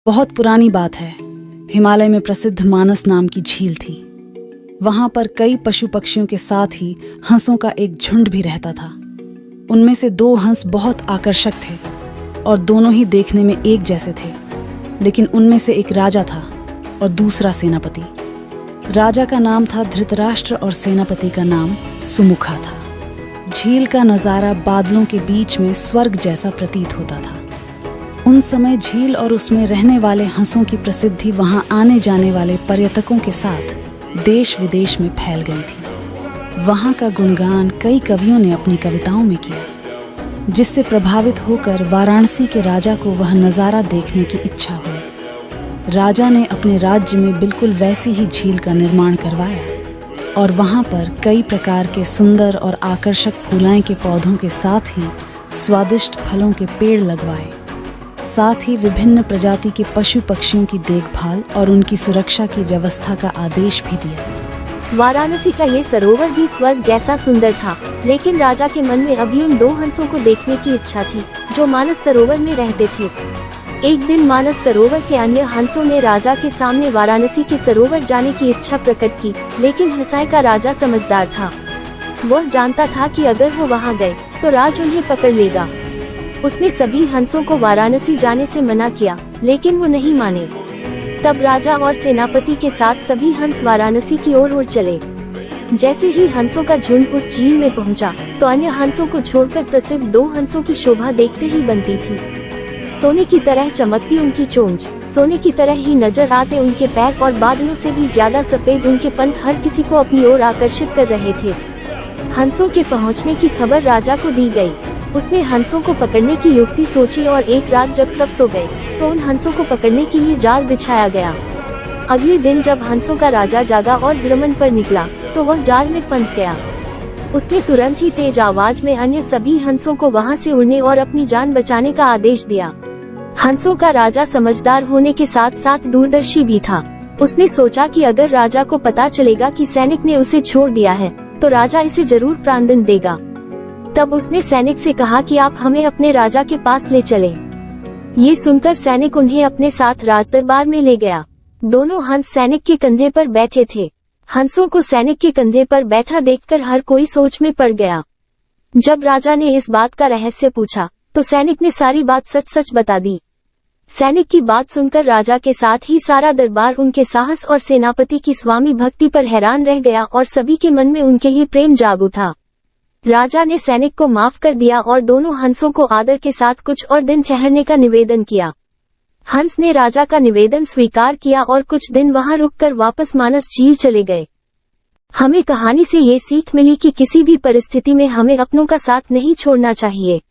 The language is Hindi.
बहुत पुरानी बात है। हिमालय में प्रसिद्ध मानस नाम की झील थी। वहां पर कई पशु पक्षियों के साथ ही हंसों का एक झुंड भी रहता था। उनमें से 2 हंस बहुत आकर्षक थे और दोनों ही देखने में एक जैसे थे। लेकिन उनमें से एक राजा था और दूसरा सेनापति। राजा का नाम था धृतराष्ट्र और सेनापति का नाम सुमुखा था। झील का नज़ारा बादलों के बीच में स्वर्ग जैसा प्रतीत होता था। उन समय झील और उसमें रहने वाले हंसों की प्रसिद्धि वहां आने जाने वाले पर्यटकों के साथ देश विदेश में फैल गई थी। वहां का गुणगान कई कवियों ने अपनी कविताओं में किया, जिससे प्रभावित होकर वाराणसी के राजा को वह नज़ारा देखने की इच्छा हुई। राजा ने अपने राज्य में बिल्कुल वैसी ही झील का निर्माण करवाया और वहां पर कई प्रकार के सुंदर और आकर्षक फूलाएं के पौधों के साथ ही स्वादिष्ट फलों के पेड़ लगवाए। साथ ही विभिन्न प्रजाति के पशु पक्षियों की देखभाल और उनकी सुरक्षा की व्यवस्था का आदेश भी दिया। वाराणसी का ये सरोवर भी स्वर्ग जैसा सुंदर था, लेकिन राजा के मन में अभी उन 2 हंसों को देखने की इच्छा थी जो मानस सरोवर में रहते थे। एक दिन मानस सरोवर के अन्य हंसों ने राजा के सामने वाराणसी के सरोवर जाने की इच्छा प्रकट की, लेकिन हंसाई का राजा समझदार था। वह जानता था कि अगर वो वहाँ गए तो राज उन्हें पकड़ लेगा। उसने सभी हंसों को वाराणसी जाने से मना किया, लेकिन वो नहीं माने। तब राजा और सेनापति के साथ सभी हंस वाराणसी की ओर उड़ चले। जैसे ही हंसों का झुंड उस झील में पहुंचा, तो अन्य हंसों को छोड़कर प्रसिद्ध 2 हंसों की शोभा देखते ही बनती थी। सोने की तरह चमकती उनकी चोंच, सोने की तरह ही नजर आते उनके पैर और बादलों से भी ज्यादा सफेद उनके पंख हर किसी को अपनी ओर आकर्षित कर रहे थे। हंसों के पहुंचने की खबर राजा को दी गई। उसने हंसों को पकड़ने की युक्ति सोची और एक रात जब सब सो गए तो उन हंसों को पकड़ने के लिए जाल बिछाया गया। अगले दिन जब हंसों का राजा जागा और भ्रमण पर निकला तो वह जाल में फंस गया। उसने तुरंत ही तेज आवाज में अन्य सभी हंसों को वहां से उड़ने और अपनी जान बचाने का आदेश दिया। हंसों का राजा समझदार होने के साथ साथ दूरदर्शी भी था। उसने सोचा कि अगर राजा को पता चलेगा कि सैनिक ने उसे छोड़ दिया है तो राजा इसे जरूर प्राणदंड देगा। तब उसने सैनिक से कहा कि आप हमें अपने राजा के पास ले चले। ये सुनकर सैनिक उन्हें अपने साथ राजदरबार में ले गया। दोनों हंस सैनिक के कंधे पर बैठे थे। हंसों को सैनिक के कंधे पर बैठा देखकर हर कोई सोच में पड़ गया। जब राजा ने इस बात का रहस्य पूछा तो सैनिक ने सारी बात सच सच बता दी। सैनिक की बात सुनकर राजा के साथ ही सारा दरबार उनके साहस और सेनापति की स्वामी भक्ति पर हैरान रह गया और सभी के मन में उनके लिए प्रेम जाग उठा। राजा ने सैनिक को माफ कर दिया और दोनों हंसों को आदर के साथ कुछ और दिन ठहरने का निवेदन किया। हंस ने राजा का निवेदन स्वीकार किया और कुछ दिन वहां रुककर वापस मानस झील चले गए। हमें कहानी से ये सीख मिली कि किसी भी परिस्थिति में हमें अपनों का साथ नहीं छोड़ना चाहिए।